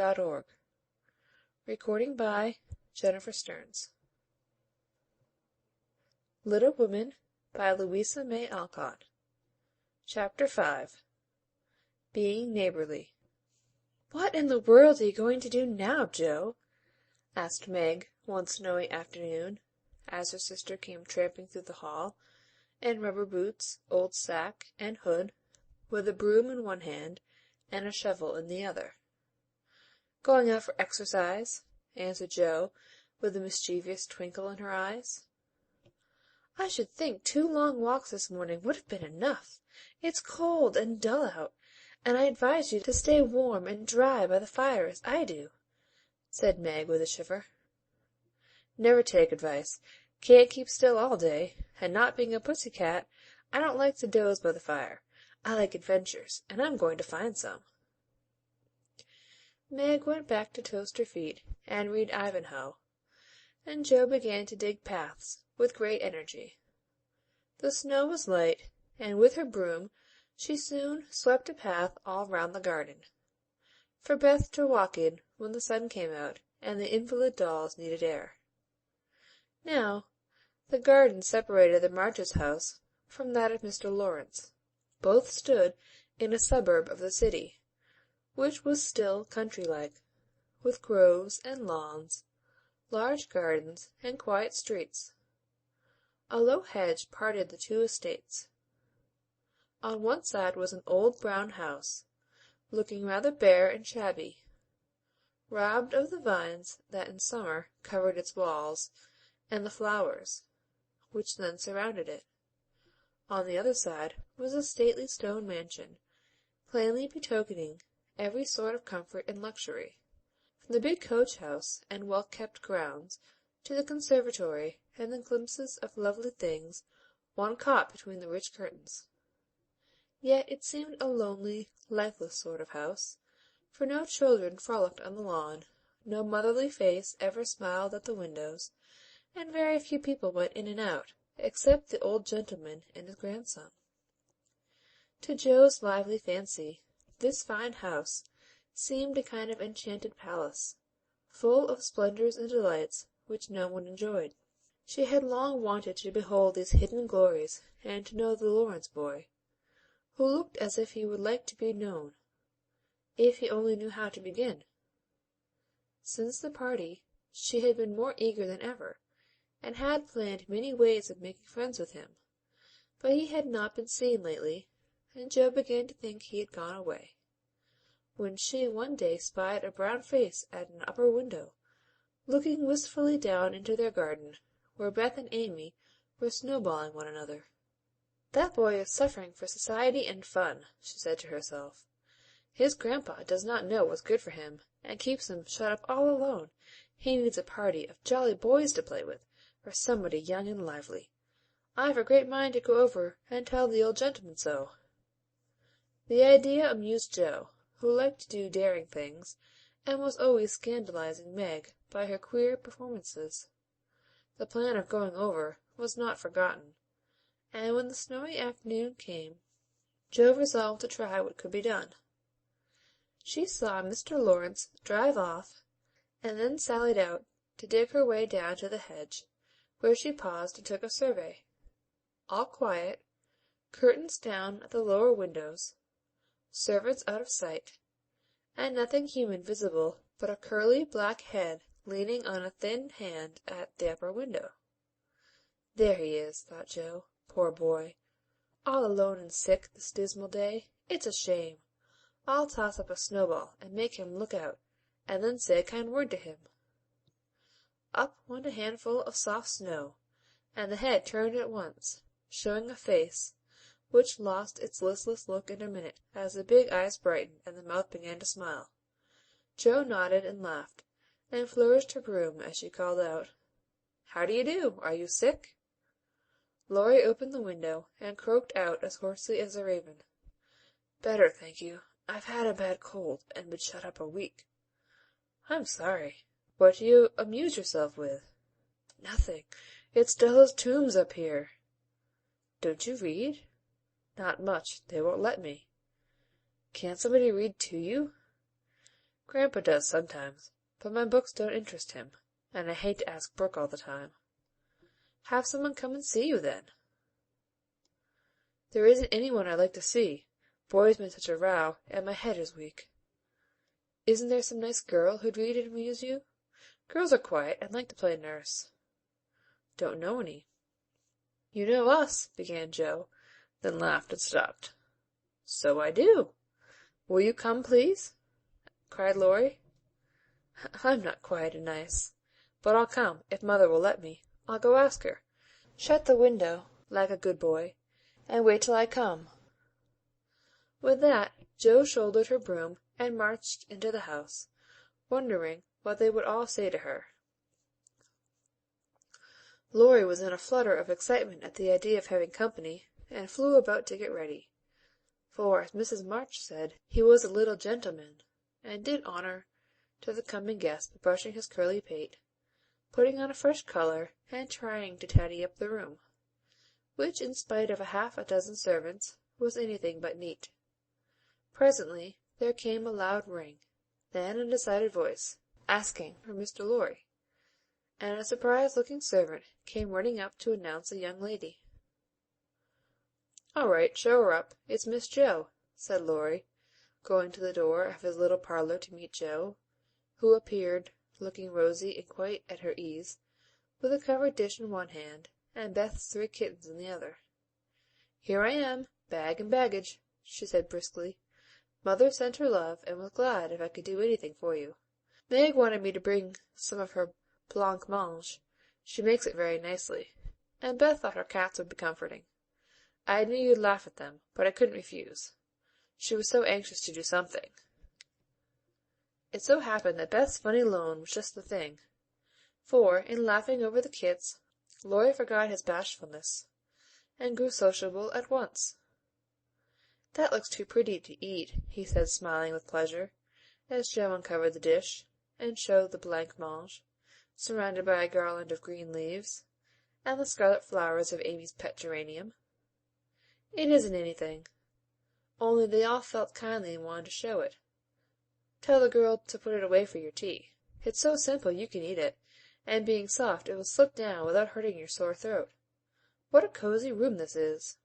Audiobook. Recording by Jennifer Stearns. Little Women by Louisa May Alcott. Chapter 5. Being Neighborly. "What in the world are you going to do now, Joe?" asked Meg one snowy afternoon, as her sister came tramping through the hall, in rubber boots, old sack, and hood, with a broom in one hand and a shovel in the other. "Going out for exercise," answered Joe, with a mischievous twinkle in her eyes. "I should think 2 long walks this morning would have been enough. It's cold and dull out, and I advise you to stay warm and dry by the fire as I do," said Meg with a shiver. "Never take advice. Can't keep still all day, and not being a pussy cat, I don't like to doze by the fire. I like adventures, and I'm going to find some." Meg went back to toast her feet and read Ivanhoe, and Joe began to dig paths with great energy. The snow was light, and with her broom she soon swept a path all round the garden, for Beth to walk in when the sun came out and the invalid dolls needed air. Now, the garden separated the Marches' house from that of Mr. Laurence. Both stood in a suburb of the city, which was still country-like, with groves and lawns, large gardens, and quiet streets. A low hedge parted the two estates. On one side was an old brown house, looking rather bare and shabby, robbed of the vines that in summer covered its walls, and the flowers, which then surrounded it. On the other side was a stately stone mansion, plainly betokening every sort of comfort and luxury, from the big coach-house and well-kept grounds to the conservatory and the glimpses of lovely things one caught between the rich curtains. Yet it seemed a lonely, lifeless sort of house, for no children frolicked on the lawn, no motherly face ever smiled at the windows, and very few people went in and out, except the old gentleman and his grandson. To Joe's lively fancy, this fine house seemed a kind of enchanted palace, full of splendors and delights which no one enjoyed. She had long wanted to behold these hidden glories, and to know the Laurence boy, who looked as if he would like to be known, if he only knew how to begin. Since the party, she had been more eager than ever, and had planned many ways of making friends with him, but he had not been seen lately, and Joe began to think he had gone away, when she one day spied a brown face at an upper window, looking wistfully down into their garden, where Beth and Amy were snowballing one another. "That boy is suffering for society and fun," she said to herself. "His grandpa does not know what's good for him, and keeps him shut up all alone. He needs a party of jolly boys to play with, or somebody young and lively. I've a great mind to go over and tell the old gentleman so." The idea amused Joe, who liked to do daring things, and was always scandalizing Meg by her queer performances. The plan of going over was not forgotten, and when the snowy afternoon came, Joe resolved to try what could be done. She saw Mr. Laurence drive off, and then sallied out to dig her way down to the hedge, where she paused and took a survey. All quiet, curtains down at the lower windows, servants out of sight, and nothing human visible but a curly black head leaning on a thin hand at the upper window. "There he is," thought Joe. "Poor boy! All alone and sick this dismal day. It's a shame. I'll toss up a snowball and make him look out, and then say a kind word to him." Up went a handful of soft snow, and the head turned at once, showing a face which lost its listless look in a minute as the big eyes brightened and the mouth began to smile. Joe nodded and laughed, and flourished her broom as she called out, "How do you do? Are you sick?" Laurie opened the window and croaked out as hoarsely as a raven, "Better, thank you. I've had a bad cold, and been shut up a week." "I'm sorry. What do you amuse yourself with?" "Nothing. It's dull as tombs up here." "Don't you read?" "Not much. They won't let me." "Can't somebody read to you?" Grandpa does sometimes, but my books don't interest him, and I hate to ask Brooke all the time. Have someone come and see you, then. There isn't anyone I'd like to see. Boy's been such a row, and my head is weak. Isn't there some nice girl who'd read and amuse you? Girls are quiet and like to play nurse. Don't know any. You know us, began Joe, then laughed and stopped. So I do. Will you come, please? Cried Laurie. I'm not quiet and nice, but I'll come, if mother will let me. I'll go ask her. Shut the window, like a good boy, and wait till I come. With that, Joe shouldered her broom and marched into the house, wondering what they would all say to her. Laurie was in a flutter of excitement at the idea of having company, and flew about to get ready, for, as Mrs. March said, he was a little gentleman, and did honor to the coming guest by brushing his curly pate, putting on a fresh color, and trying to tidy up the room, which, in spite of half a dozen servants, was anything but neat. Presently there came a loud ring, then a decided voice, asking for Mr. Laurie, and a surprised-looking servant came running up to announce a young lady. "All right, show her up. It's Miss Joe," said Laurie, going to the door of his little parlor to meet Joe, who appeared, looking rosy and quite at her ease, with a covered dish in one hand, and Beth's 3 kittens in the other. "Here I am, bag and baggage," she said briskly. "Mother sent her love, and was glad if I could do anything for you. Meg wanted me to bring some of her blancmange. She makes it very nicely, and Beth thought her cats would be comforting. I knew you'd laugh at them, but I couldn't refuse. She was so anxious to do something." It so happened that Beth's funny loan was just the thing, for, in laughing over the kits, Laurie forgot his bashfulness, and grew sociable at once. "That looks too pretty to eat," he said, smiling with pleasure, as Joe uncovered the dish, and showed the blancmange, surrounded by a garland of green leaves, and the scarlet flowers of Amy's pet geranium. "It isn't anything, only they all felt kindly and wanted to show it. Tell the girl to put it away for your tea. It's so simple you can eat it, and being soft it will slip down without hurting your sore throat. What a cozy room this is!"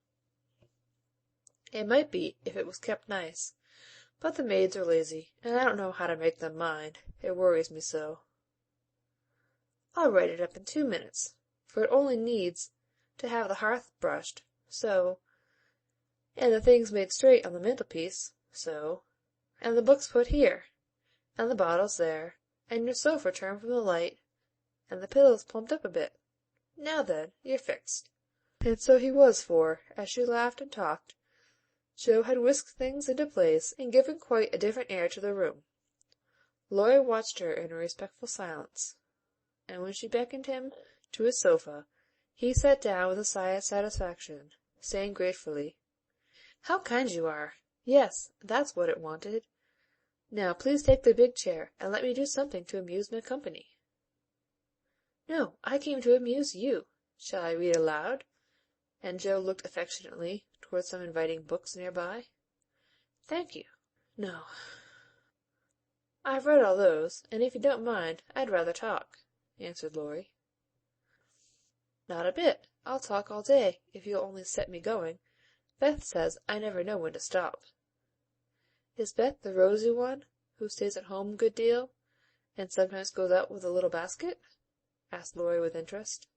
"It might be if it was kept nice, but the maids are lazy, and I don't know how to make them mind. It worries me so." "I'll right it up in 2 minutes, for it only needs to have the hearth brushed, so, and the things made straight on the mantelpiece, so, and the books put here, and the bottles there, and your sofa turned from the light, and the pillows plumped up a bit. Now then, you're fixed." And so he was, for, as she laughed and talked, Joe had whisked things into place and given quite a different air to the room. Laurie watched her in a respectful silence, and when she beckoned him to his sofa, he sat down with a sigh of satisfaction, saying gratefully, "How kind you are! Yes, that's what it wanted. Now please take the big chair, and let me do something to amuse my company." "No, I came to amuse you. Shall I read aloud?" And Joe looked affectionately toward some inviting books near by. "Thank you. No. I've read all those, and if you don't mind, I'd rather talk," answered Laurie. "Not a bit. I'll talk all day, if you'll only set me going. Beth says I never know when to stop." "Is Beth the rosy one, who stays at home a good deal, and sometimes goes out with a little basket?" asked Laurie with interest.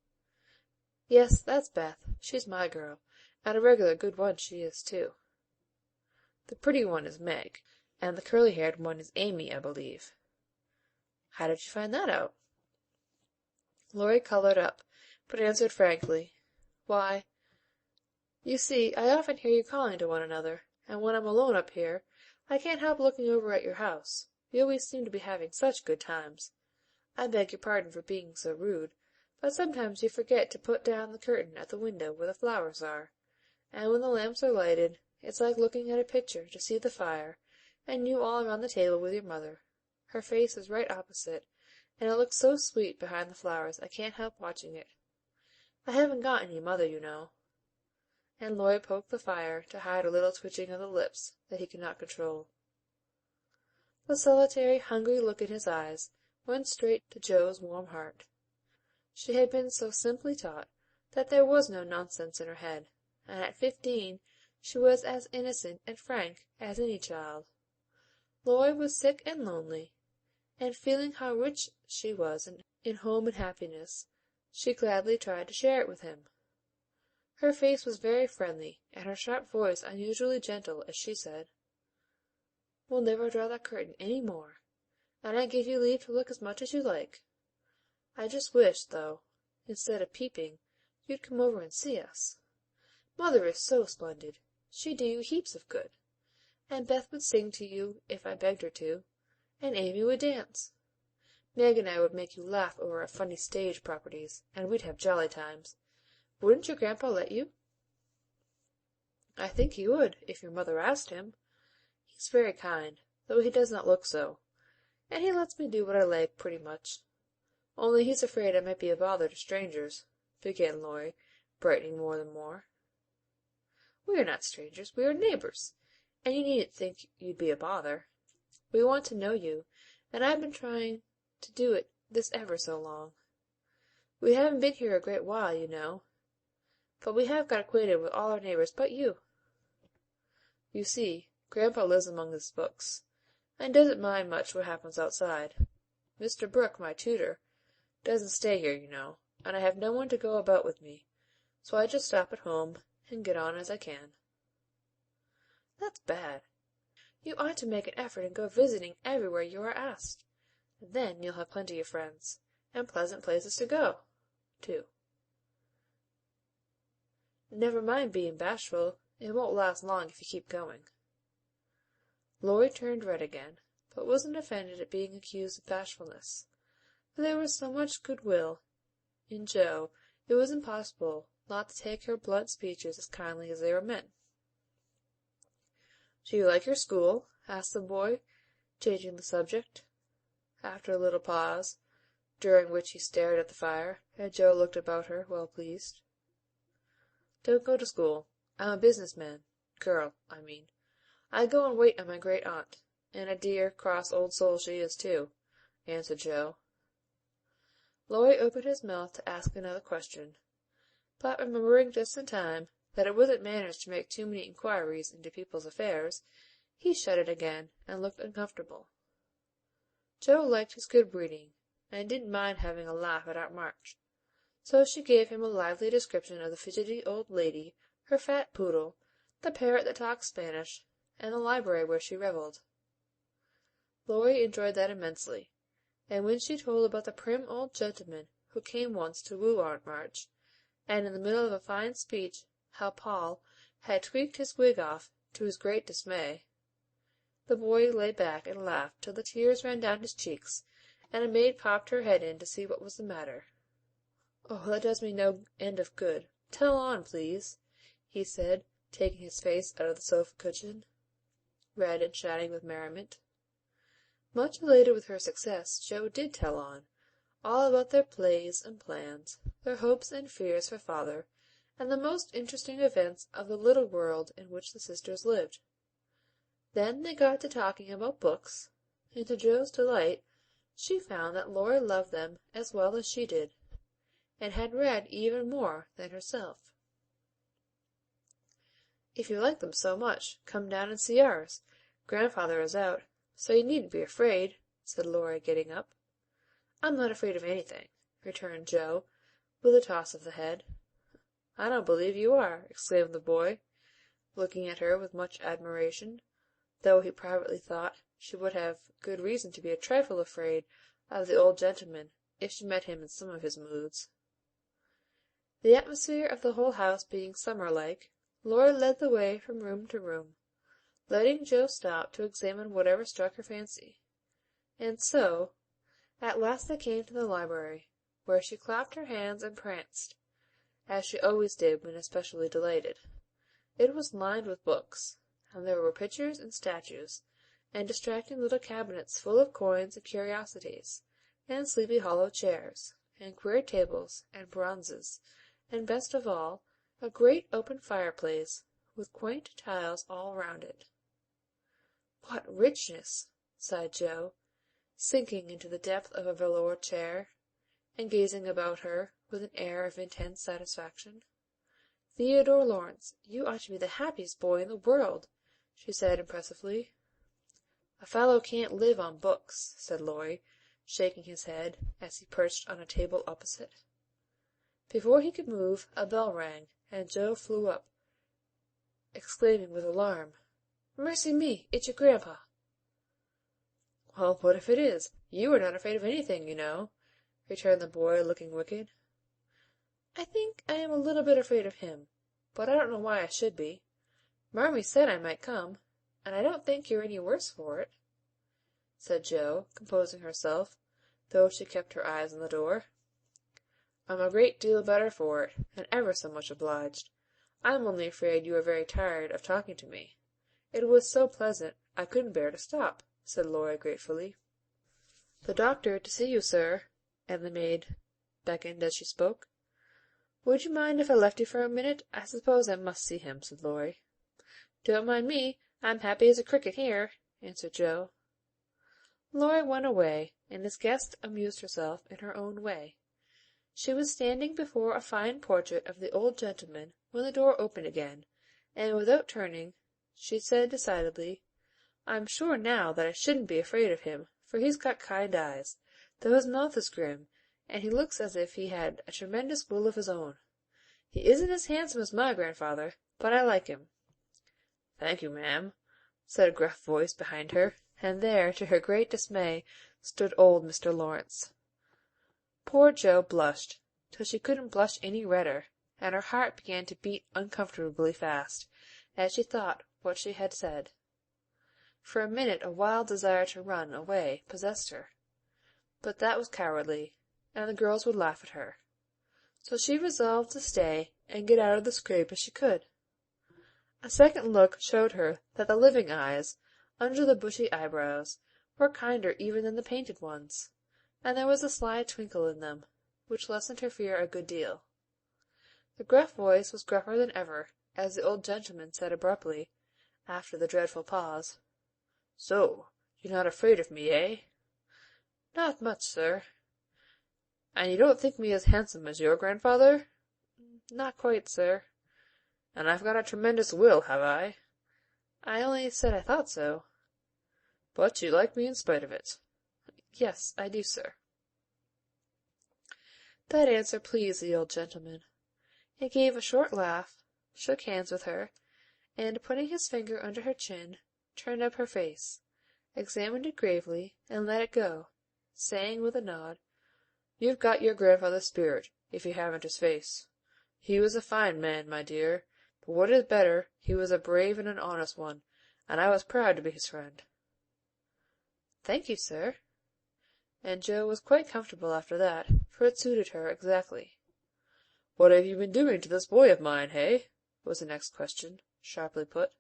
"Yes, that's Beth. She's my girl, and a regular good one she is, too. The pretty one is Meg, and the curly-haired one is Amy, I believe." "How did you find that out?" Laurie colored up, but answered frankly, "Why, you see, I often hear you calling to one another, and when I'm alone up here, I can't help looking over at your house. You always seem to be having such good times. I beg your pardon for being so rude, but sometimes you forget to put down the curtain at the window where the flowers are, and when the lamps are lighted, it's like looking at a picture to see the fire, and you all around the table with your mother. Her face is right opposite, and it looks so sweet behind the flowers I can't help watching it. I haven't got any mother, you know." And Laurie poked the fire to hide a little twitching of the lips that he could not control. The solitary, hungry look in his eyes went straight to Joe's warm heart. She had been so simply taught that there was no nonsense in her head, and at 15 she was as innocent and frank as any child. Laurie was sick and lonely, and feeling how rich she was in home and happiness, she gladly tried to share it with him. Her face was very friendly, and her sharp voice unusually gentle as she said, "We'll never draw that curtain any more, and I give you leave to look as much as you like. I just wish, though, instead of peeping, you'd come over and see us. Mother is so splendid, she'd do you heaps of good, and Beth would sing to you if I begged her to, and Amy would dance. Meg and I would make you laugh over our funny stage properties, and we'd have jolly times. Wouldn't your grandpa let you?" "I think he would, if your mother asked him. He's very kind, though he does not look so, and he lets me do what I like, pretty much. Only he's afraid I might be a bother to strangers," began Laurie, brightening more and more. "We are not strangers, we are neighbors, and you needn't think you'd be a bother. We want to know you, and I've been trying to do it this ever so long. We haven't been here a great while, you know, but we have got acquainted with all our neighbors but you. You see, Grandpa lives among his books, and doesn't mind much what happens outside. Mr. Brooke, my tutor, doesn't stay here, you know, and I have no one to go about with me, so I just stop at home and get on as I can." "That's bad. You ought to make an effort and go visiting everywhere you are asked, and then you'll have plenty of friends, and pleasant places to go to. Never mind being bashful, it won't last long if you keep going." Laurie turned red again, but wasn't offended at being accused of bashfulness, for there was so much goodwill in Joe it was impossible not to take her blunt speeches as kindly as they were meant. "Do you like your school?" asked the boy, changing the subject, after a little pause, during which he stared at the fire, and Joe looked about her, well pleased. "Don't go to school. I'm a business girl, I mean. I go and wait on my great aunt, and a dear, cross old soul she is, too," answered Joe. Laurie opened his mouth to ask another question, but remembering just in time that it wasn't manners to make too many inquiries into people's affairs, he shut it again and looked uncomfortable. Joe liked his good breeding, and didn't mind having a laugh at Aunt March, so she gave him a lively description of the fidgety old lady, her fat poodle, the parrot that talked Spanish, and the library where she revelled. Laurie enjoyed that immensely, and when she told about the prim old gentleman who came once to woo Aunt March, and in the middle of a fine speech how Paul had tweaked his wig off, to his great dismay, the boy lay back and laughed till the tears ran down his cheeks, and a maid popped her head in to see what was the matter. "Oh, that does me no end of good. Tell on, please," he said, taking his face out of the sofa cushion, red and shining with merriment. Much elated with her success, Joe did tell on, all about their plays and plans, their hopes and fears for father, and the most interesting events of the little world in which the sisters lived. Then they got to talking about books, and to Joe's delight she found that Laurie loved them as well as she did, and had read even more than herself. "If you like them so much, come down and see ours. Grandfather is out, so you needn't be afraid," said Laurie, getting up. "I'm not afraid of anything," returned Joe, with a toss of the head. "I don't believe you are," exclaimed the boy, looking at her with much admiration, though he privately thought she would have good reason to be a trifle afraid of the old gentleman if she met him in some of his moods. The atmosphere of the whole house being summer-like, Laurie led the way from room to room, letting Joe stop to examine whatever struck her fancy. And so, at last they came to the library, where she clapped her hands and pranced, as she always did when especially delighted. It was lined with books, and there were pictures and statues, and distracting little cabinets full of coins and curiosities, and Sleepy Hollow chairs, and queer tables and bronzes, and best of all, a great open fireplace with quaint tiles all round it. "What richness!" sighed Joe, sinking into the depth of a velour chair, and gazing about her with an air of intense satisfaction. "Theodore Laurence, you ought to be the happiest boy in the world," she said impressively. "A fellow can't live on books," said Laurie, shaking his head, as he perched on a table opposite. Before he could move, a bell rang, and Joe flew up, exclaiming with alarm, "Mercy me, it's your grandpa!" "Well, what if it is? You are not afraid of anything, you know," returned the boy, looking wicked. "I think I am a little bit afraid of him, but I don't know why I should be. Marmee said I might come, and I don't think you're any worse for it," said Joe, composing herself, though she kept her eyes on the door. "I'm a great deal better for it, and ever so much obliged. I'm only afraid you are very tired of talking to me. It was so pleasant, I couldn't bear to stop," said Laurie gratefully. "The doctor to see you, sir," and the maid beckoned as she spoke. "Would you mind if I left you for a minute? I suppose I must see him," said Laurie. "Don't mind me. I'm happy as a cricket here," answered Joe. Laurie went away, and his guest amused herself in her own way. She was standing before a fine portrait of the old gentleman when the door opened again, and without turning, she said decidedly, "I'm sure now that I shouldn't be afraid of him, for he's got kind eyes, though his mouth is grim, and he looks as if he had a tremendous will of his own. He isn't as handsome as my grandfather, but I like him." "Thank you, ma'am," said a gruff voice behind her, and there, to her great dismay, stood old Mr. Laurence. Poor Joe blushed till she couldn't blush any redder, and her heart began to beat uncomfortably fast, as she thought what she had said. For a minute a wild desire to run away possessed her, but that was cowardly, and the girls would laugh at her. So she resolved to stay and get out of the scrape as she could. A second look showed her that the living eyes, under the bushy eyebrows, were kinder even than the painted ones, and there was a sly twinkle in them, which lessened her fear a good deal. The gruff voice was gruffer than ever, as the old gentleman said abruptly, after the dreadful pause, "So, you're not afraid of me, eh?" "Not much, sir." "And you don't think me as handsome as your grandfather?" "Not quite, sir." "And I've got a tremendous will, have I?" "I only said I thought so." "But you like me in spite of it?" "Yes, I do, sir." That answer pleased the old gentleman. He gave a short laugh, shook hands with her, and, putting his finger under her chin, turned up her face, examined it gravely, and let it go, saying with a nod, "You've got your grandfather's spirit, if you haven't his face. He was a fine man, my dear, but what is better, he was a brave and an honest one, and I was proud to be his friend." "Thank you, sir." And Joe was quite comfortable after that, for it suited her exactly. "What have you been doing to this boy of mine, hey?" was the next question, sharply put.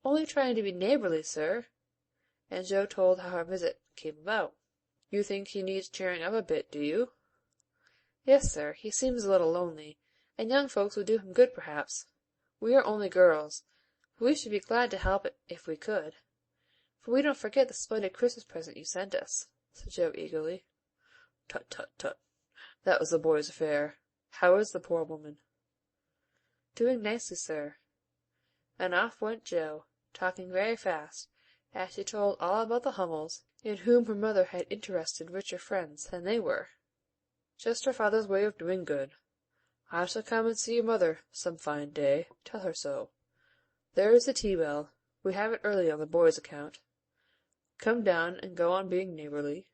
"Only trying to be neighborly, sir," and Joe told how her visit came about. "You think he needs cheering up a bit, do you?" "Yes, sir, he seems a little lonely, and young folks would do him good perhaps. We are only girls, but we should be glad to help it if we could. For we don't forget the splendid Christmas present you sent us," said Joe eagerly. "Tut, tut, tut. That was the boy's affair. How is the poor woman?" "Doing nicely, sir." And off went Joe, talking very fast, as she told all about the Hummels, in whom her mother had interested richer friends than they were. "Just her father's way of doing good. I shall come and see your mother some fine day. Tell her so. There is the tea bell. We have it early on the boy's account. Come down and go on being neighborly."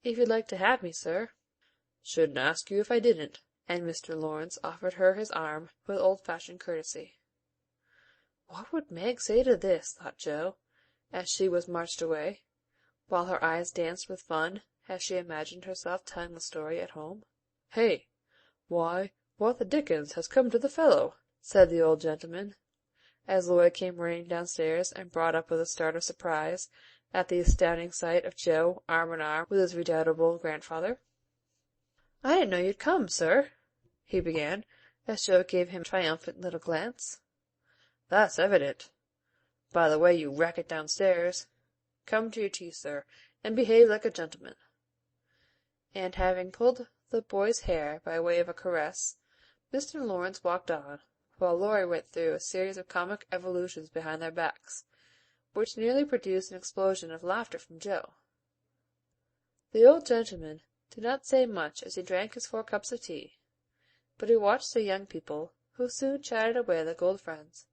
"If you'd like to have me, sir." "Shouldn't ask you if I didn't," and Mr. Laurence offered her his arm with old-fashioned courtesy. What would Meg say to this, thought Joe, as she was marched away, while her eyes danced with fun as she imagined herself telling the story at home. "Hey! Why, what the dickens has come to the fellow?" said the old gentleman, as Laurie came running downstairs and brought up with a start of surprise at the astounding sight of Joe arm in arm with his redoubtable grandfather. "I didn't know you'd come, sir," he began, as Joe gave him a triumphant little glance. "That's evident, by the way you racket downstairs. Come to your tea, sir, and behave like a gentleman." And having pulled the boy's hair by way of a caress, Mr. Lawrence walked on, while Laurie went through a series of comic evolutions behind their backs, which nearly produced an explosion of laughter from Joe. The old gentleman did not say much as he drank his 4 cups of tea, but he watched the young people, who soon chatted away like old friends,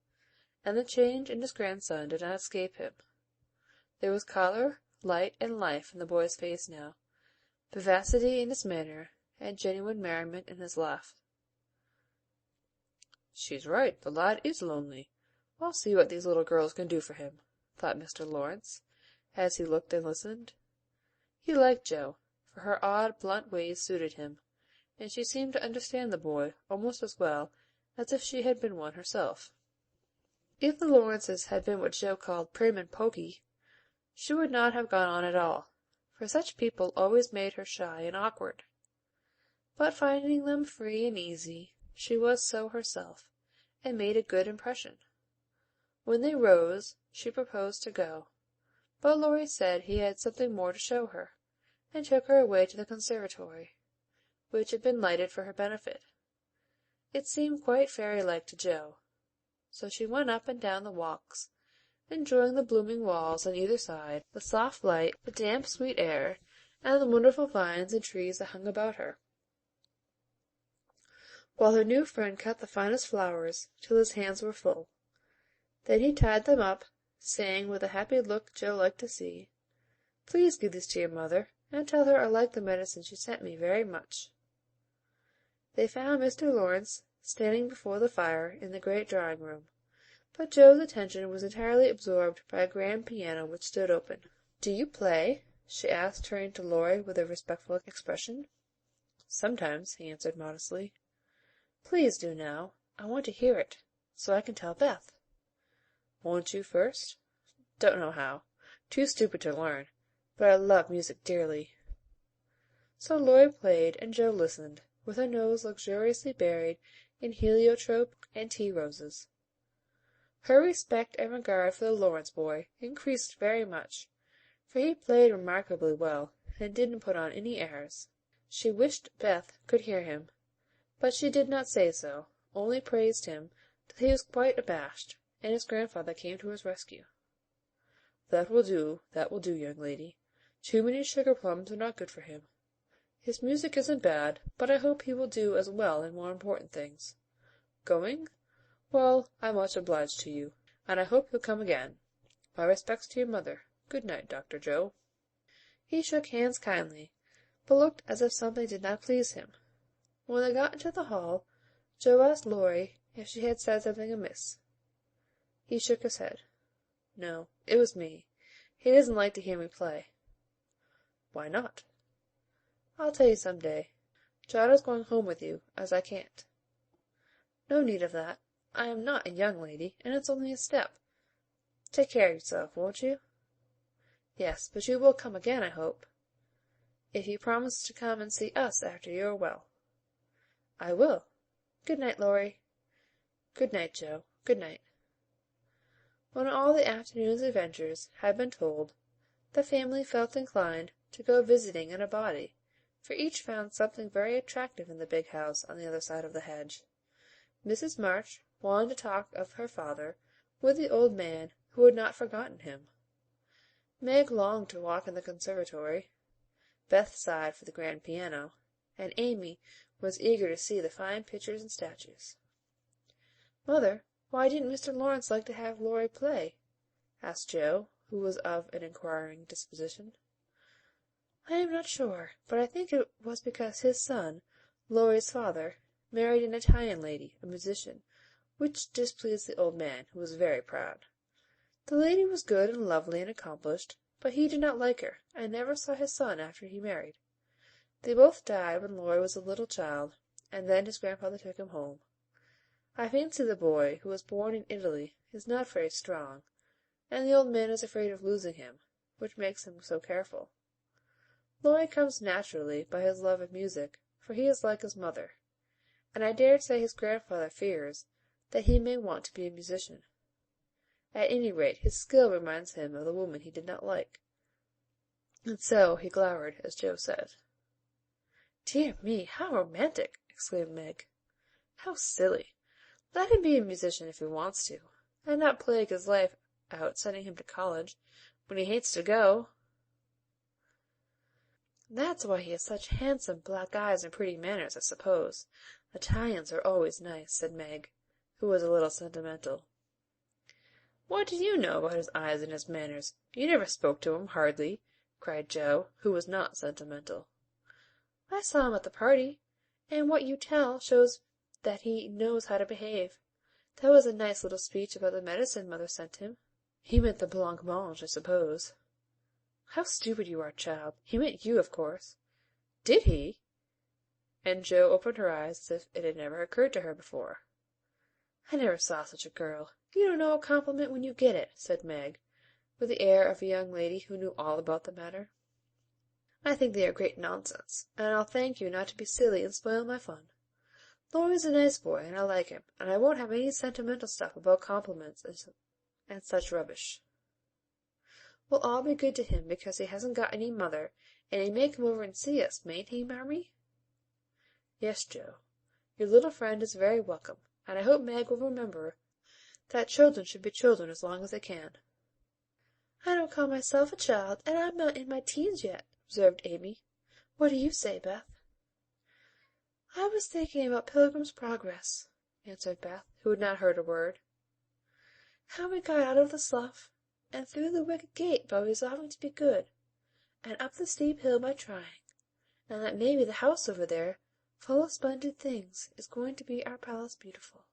and the change in his grandson did not escape him. There was color, light, and life in the boy's face now, vivacity in his manner, and genuine merriment in his laugh. "She's right, the lad is lonely. I'll see what these little girls can do for him," thought Mr. Lawrence, as he looked and listened. He liked Joe, for her odd, blunt ways suited him, and she seemed to understand the boy almost as well as if she had been one herself. If the Lawrences had been what Joe called prim and poky, she would not have gone on at all, for such people always made her shy and awkward. But finding them free and easy, she was so herself, and made a good impression. When they rose, she proposed to go, but Laurie said he had something more to show her, and took her away to the conservatory, which had been lighted for her benefit. It seemed quite fairy-like to Joe, so she went up and down the walks, enjoying the blooming walls on either side, the soft light, the damp sweet air, and the wonderful vines and trees that hung about her, while her new friend cut the finest flowers till his hands were full. Then he tied them up, saying with a happy look Joe liked to see, "Please give these to your mother, and tell her I like the medicine she sent me very much." They found Mr. Lawrence standing before the fire in the great drawing room, but Joe's attention was entirely absorbed by a grand piano which stood open. "Do you play?" she asked, turning to Laurie with a respectful expression. "Sometimes," he answered modestly. "Please do now. I want to hear it, so I can tell Beth." "Won't you first?" "Don't know how. Too stupid to learn, but I love music dearly." So Laurie played, and Joe listened, with her nose luxuriously buried in heliotrope and tea roses. Her respect and regard for the Lawrence boy increased very much, for he played remarkably well, and didn't put on any airs. She wished Beth could hear him, but she did not say so, only praised him till he was quite abashed, and his grandfather came to his rescue. That will do, young lady. Too many sugar plums are not good for him. His music isn't bad, but I hope he will do as well in more important things. Going? Well, I'm much obliged to you, and I hope you'll come again. My respects to your mother. Good night, Dr. Joe." He shook hands kindly, but looked as if something did not please him. When they got into the hall, Joe asked Laurie if she had said something amiss. He shook his head. "No, it was me. He doesn't like to hear me play." "Why not?" "I'll tell you some day. John is going home with you, as I can't." "No need of that. I am not a young lady, and it's only a step. Take care of yourself, won't you?" "Yes, but you will come again, I hope." "If you promise to come and see us after you are well." "I will. Good night, Laurie." "Good night, Joe. Good night." When all the afternoon's adventures had been told, the family felt inclined to go visiting in a body, for each found something very attractive in the big house on the other side of the hedge. Mrs. March wanted to talk of her father with the old man who had not forgotten him. Meg longed to walk in the conservatory. Beth sighed for the grand piano, and Amy was eager to see the fine pictures and statues. "Mother, why didn't Mr. Lawrence like to have Laurie play?" asked Joe, who was of an inquiring disposition. "I am not sure, but I think it was because his son, Laurie's father, married an Italian lady, a musician, which displeased the old man, who was very proud. The lady was good and lovely and accomplished, but he did not like her, and never saw his son after he married. They both died when Laurie was a little child, and then his grandfather took him home. I fancy the boy, who was born in Italy, is not very strong, and the old man is afraid of losing him, which makes him so careful. Laurie comes naturally by his love of music, for he is like his mother, and I dare say his grandfather fears that he may want to be a musician. At any rate, his skill reminds him of the woman he did not like, And so he glowered, as Joe said. "Dear me, how romantic!" exclaimed Meg. "How silly! Let him be a musician if he wants to, and not plague his life out sending him to college, when he hates to go." "That's why he has such handsome black eyes and pretty manners, I suppose. Italians are always nice," said Meg, who was a little sentimental. "What do you know about his eyes and his manners? You never spoke to him, hardly," cried Joe, who was not sentimental. "I saw him at the party, and what you tell shows that he knows how to behave. That was a nice little speech about the medicine mother sent him. He meant the blancmange, I suppose." "How stupid you are, child! He meant you, of course." "Did he?" And Joe opened her eyes as if it had never occurred to her before. "I never saw such a girl. You don't know a compliment when you get it," said Meg, with the air of a young lady who knew all about the matter. "I think they are great nonsense, and I'll thank you not to be silly and spoil my fun. Laurie's a nice boy, and I like him, and I won't have any sentimental stuff about compliments and such rubbish. We'll all be good to him because he hasn't got any mother, and he may come over and see us, mayn't he, Marmee?" "Yes, Joe. Your little friend is very welcome, and I hope Meg will remember that children should be children as long as they can." "I don't call myself a child, and I'm not in my teens yet," observed Amy. "What do you say, Beth?" "I was thinking about Pilgrim's Progress," answered Beth, who had not heard a word. "How we got out of the slough, and through the wicket gate by resolving to be good, and up the steep hill by trying, and that maybe the house over there, full of splendid things, is going to be our Palace Beautiful."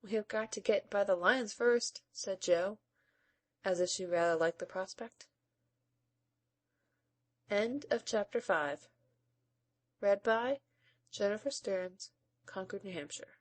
"We have got to get by the lions first," said Joe, as if she rather liked the prospect. End of Chapter 5. Read by Jennifer Stearns, Concord, New Hampshire.